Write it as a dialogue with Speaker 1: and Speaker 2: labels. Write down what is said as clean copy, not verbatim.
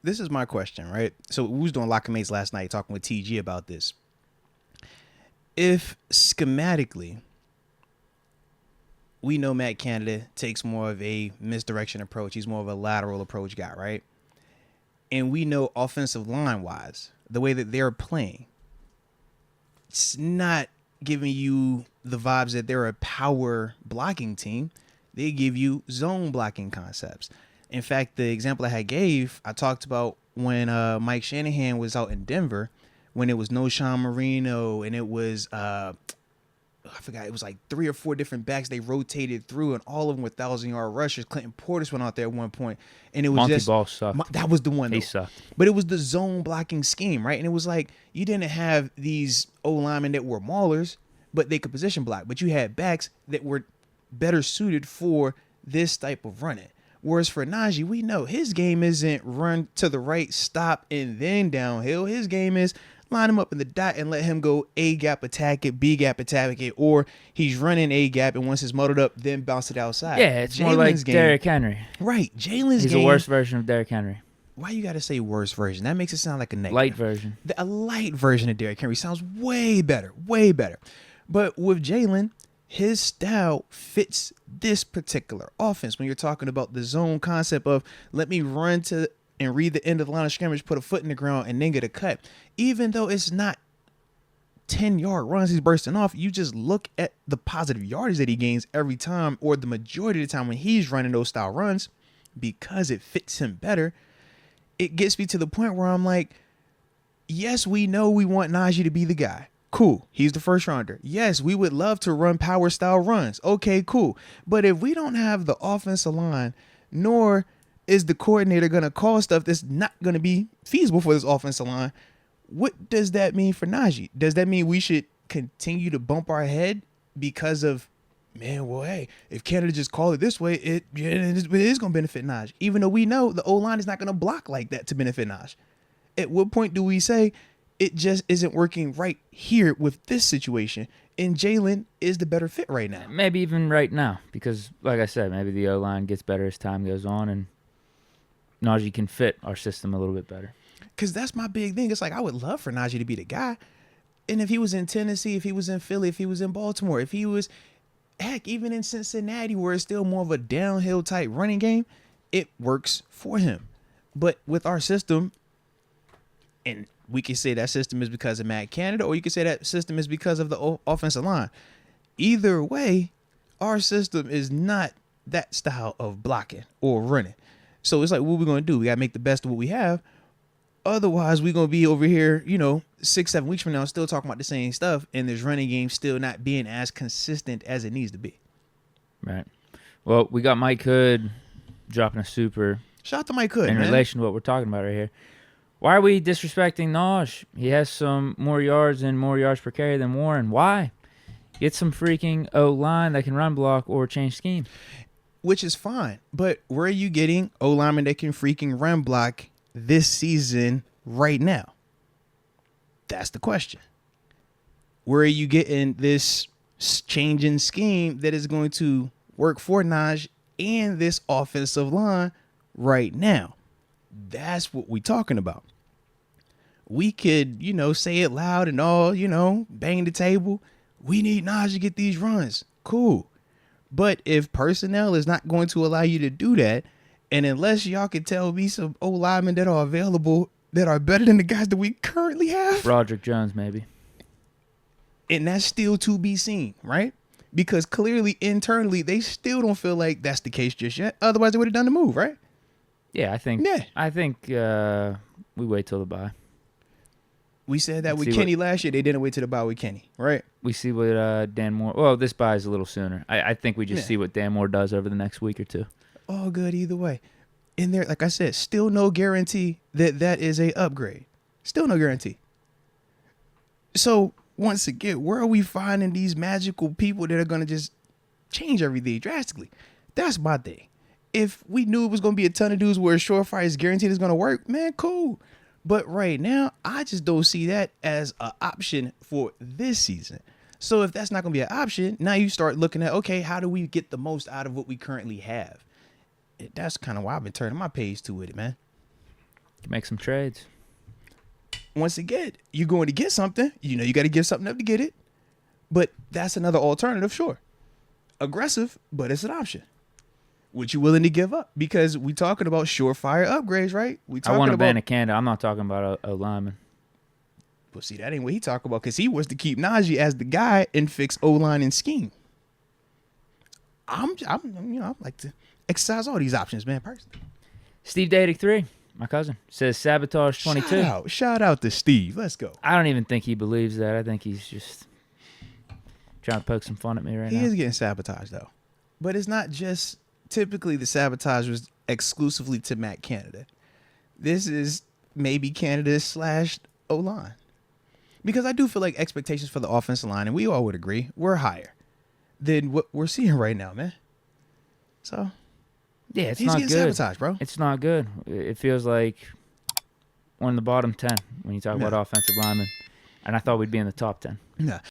Speaker 1: this is my question, right? So we was doing lock mates last night talking with TG about this. If schematically we know Matt Canada takes more of a misdirection approach, he's more of a lateral approach guy, right? And we know offensive line wise, the way that they're playing, it's not giving you the vibes that they're a power blocking team. They give you zone blocking concepts. In fact, the example I talked about when Mike Shanahan was out in Denver, when it was no Sean Marino and it was, I forgot, it was like 3 or 4 different backs they rotated through, and all of them were 1,000-yard rushers. Clinton Portis went out there at one point, and it was
Speaker 2: Monty
Speaker 1: just
Speaker 2: Ball sucked.
Speaker 1: that was the one.
Speaker 2: He
Speaker 1: though.
Speaker 2: sucked.
Speaker 1: But it was the zone blocking scheme, right? And it was like you didn't have these O linemen that were maulers, but they could position block. But you had backs that were better suited for this type of running. Whereas for Najee, we know his game isn't run to the right, stop, and then downhill. His game is line him up in the dot and let him go A gap attack it, B gap attack it, or he's running A gap and once it's muddled up, then bounce it outside.
Speaker 2: Yeah, it's more like Derrick Henry.
Speaker 1: Right, Jalen's game.
Speaker 2: He's a worse version of Derrick Henry.
Speaker 1: Why you got to say worse version? That makes it sound like a negative.
Speaker 2: Light version.
Speaker 1: A light version of Derrick Henry sounds way better, way better. But with Jaylen, his style fits this particular offense. When you're talking about the zone concept of let me run to and read the end of the line of scrimmage, put a foot in the ground, and then get a cut. Even though it's not 10-yard runs he's bursting off, you just look at the positive yardage that he gains every time, or the majority of the time when he's running those style runs, because it fits him better. It gets me to the point where I'm like, yes, we know we want Najee to be the guy. Cool. He's the first rounder. Yes, we would love to run power style runs. Okay, cool. But if we don't have the offensive line, nor is the coordinator going to call stuff that's not going to be feasible for this offensive line, what does that mean for Najee? Does that mean we should continue to bump our head because of, man, well, hey, if Canada just called it this way, it is going to benefit Najee, even though we know the O-line is not going to block like that to benefit Najee. At what point do we say it just isn't working right here with this situation, and Jaylen is the better fit right now?
Speaker 2: Maybe even right now, because like I said, maybe the O-line gets better as time goes on, and Najee can fit our system a little bit better.
Speaker 1: Because that's my big thing. It's like I would love for Najee to be the guy. And if he was in Tennessee, if he was in Philly, if he was in Baltimore, if he was, heck, even in Cincinnati, where it's still more of a downhill type running game, it works for him. But with our system, and we can say that system is because of Matt Canada, or you can say that system is because of the offensive line. Either way, our system is not that style of blocking or running. So it's like, what we're going to do? We got to make the best of what we have. Otherwise, we're going to be over here, 6-7 weeks from now, still talking about the same stuff, and this running game still not being as consistent as it needs to be.
Speaker 2: Right. Well, we got Mike Hood dropping a super.
Speaker 1: Shout out to Mike Hood,
Speaker 2: in relation to what we're talking about right here. Why are we disrespecting Najee? He has some more yards and more yards per carry than Warren. Why? Get some freaking O-line that can run block or change scheme.
Speaker 1: Which is fine, but where are you getting O-linemen that can freaking run block this season right now? That's the question. Where are you getting this changing scheme that is going to work for Najee and this offensive line right now? That's what we're talking about. We could, say it loud and all, bang the table. We need Najee to get these runs. Cool. But if personnel is not going to allow you to do that, and unless y'all can tell me some old linemen that are available that are better than the guys that we currently have.
Speaker 2: Broderick Jones, maybe.
Speaker 1: And that's still to be seen, right? Because clearly, internally, they still don't feel like that's the case just yet. Otherwise, they would have done the move, right?
Speaker 2: Yeah, I think we wait till the bye.
Speaker 1: We said that with Kenny last year. They didn't wait till the bye with Kenny, right?
Speaker 2: We see what Dan Moore... Well, this bye is a little sooner. I think we just see what Dan Moore does over the next week or two.
Speaker 1: All good either way. In there, like I said, still no guarantee that is a upgrade. Still no guarantee. So, once again, where are we finding these magical people that are going to just change everything drastically? That's my thing. If we knew it was going to be a ton of dudes where Surefire is guaranteed it's going to work, man, cool. But right now, I just don't see that as an option for this season. So if that's not going to be an option, now you start looking at, okay, how do we get the most out of what we currently have? That's kind of why I've been turning my page to it, man.
Speaker 2: Can make some trades.
Speaker 1: Once again, you're going to get something. You know you got to give something up to get it. But that's another alternative, sure. Aggressive, but it's an option. What you willing to give up? Because we talking about surefire upgrades, right? We
Speaker 2: I
Speaker 1: talking
Speaker 2: want to
Speaker 1: about
Speaker 2: ban a candidate. I'm not talking about a lineman.
Speaker 1: Well, see, that ain't what he talking about, because he was to keep Najee as the guy and fix O-line and scheme. I like to exercise all these options, man, personally.
Speaker 2: Steve Dadick 3, my cousin, says sabotage 22.
Speaker 1: Shout out to Steve. Let's go.
Speaker 2: I don't even think he believes that. I think he's just trying to poke some fun at me right
Speaker 1: He
Speaker 2: now.
Speaker 1: is getting sabotaged, though. But it's not just, typically the sabotage was exclusively to Matt Canada. This is maybe Canada / O-line. Because I do feel like expectations for the offensive line, and we all would agree, were higher than what we're seeing right now, man. So,
Speaker 2: Yeah, it's
Speaker 1: he's
Speaker 2: not
Speaker 1: getting
Speaker 2: good.
Speaker 1: sabotaged, bro.
Speaker 2: It's not good. It feels like one of the bottom 10 when you talk about offensive linemen. And I thought we'd be in the top 10.
Speaker 1: Yeah.